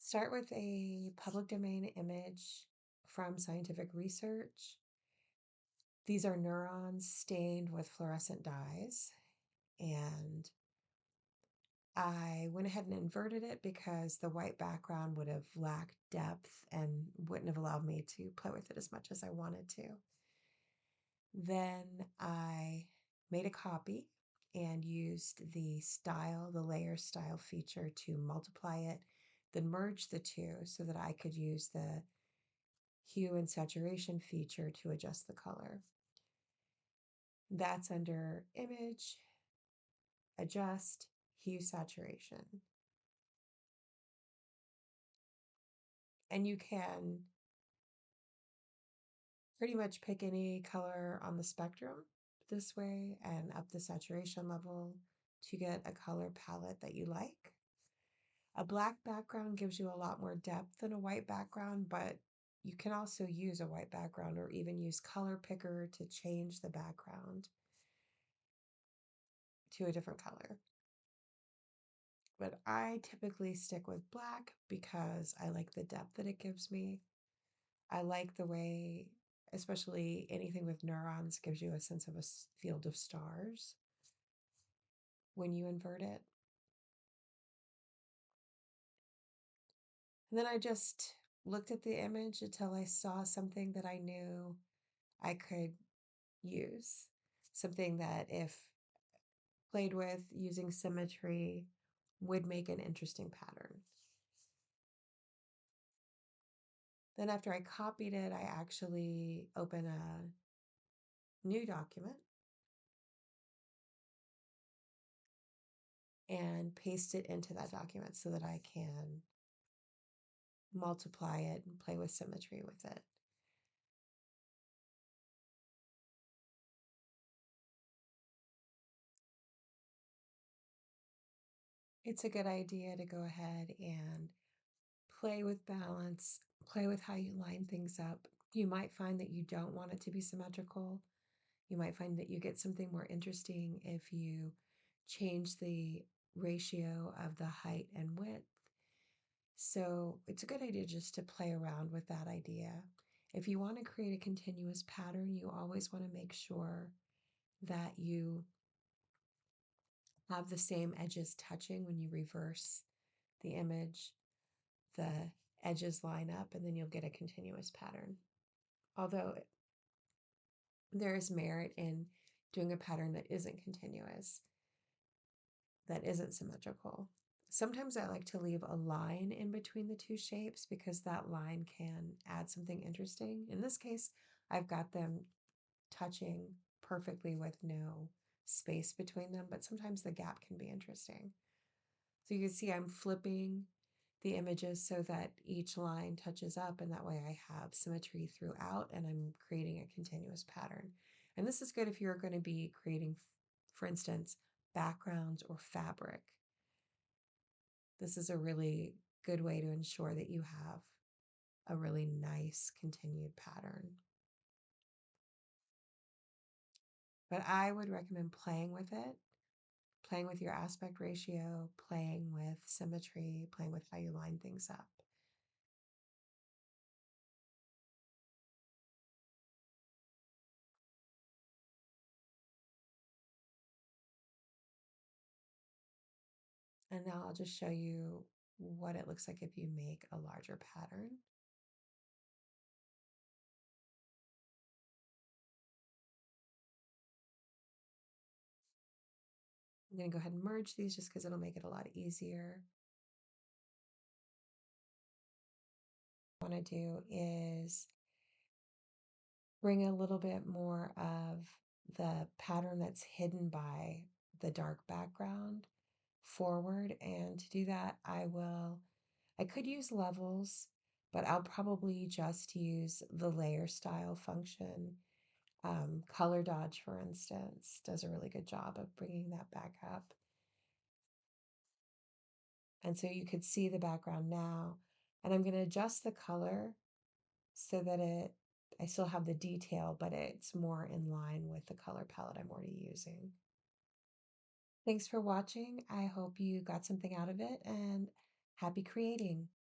Start with a public domain image from scientific research. These are neurons stained with fluorescent dyes. And I went ahead and inverted it because the white background would have lacked depth and wouldn't have allowed me to play with it as much as I wanted to. Then I made a copy and used the layer style feature to multiply it, then merge the two so that I could use the hue and saturation feature to adjust the color. That's under Image, Adjust, Hue Saturation. And you can pretty much pick any color on the spectrum this way and up the saturation level to get a color palette that you like. A black background gives you a lot more depth than a white background, but you can also use a white background or even use Color Picker to change the background to a different color. But I typically stick with black because I like the depth that it gives me. I like the way, especially anything with neurons, gives you a sense of a field of stars when you invert it. And then I just looked at the image until I saw something that I knew I could use. Something that, if played with using symmetry, would make an interesting pattern. Then after I copied it, I actually open a new document and paste it into that document so that I can multiply it and play with symmetry with it. It's a good idea to go ahead and play with balance, play with how you line things up. You might find that you don't want it to be symmetrical. You might find that you get something more interesting if you change the ratio of the height and width. So it's a good idea just to play around with that idea. If you want to create a continuous pattern, you always want to make sure that you have the same edges touching when you reverse the image. The edges line up and then you'll get a continuous pattern. Although there is merit in doing a pattern that isn't continuous, that isn't symmetrical. Sometimes I like to leave a line in between the two shapes because that line can add something interesting. In this case, I've got them touching perfectly with no space between them, but sometimes the gap can be interesting. So you can see I'm flipping the images so that each line touches up, and that way I have symmetry throughout and I'm creating a continuous pattern. And this is good if you're going to be creating, for instance, backgrounds or fabric. This is a really good way to ensure that you have a really nice continued pattern. But I would recommend playing with it, playing with your aspect ratio, playing with symmetry, playing with how you line things up. And now I'll just show you what it looks like if you make a larger pattern. I'm going to go ahead and merge these just because it'll make it a lot easier. What I want to do is bring a little bit more of the pattern that's hidden by the dark background forward. And to do that, I could use levels, but I'll probably just use the layer style function. Color Dodge, for instance, does a really good job of bringing that back up. And so you could see the background now. And I'm going to adjust the color so that I still have the detail, but it's more in line with the color palette I'm already using. Thanks for watching. I hope you got something out of it and happy creating.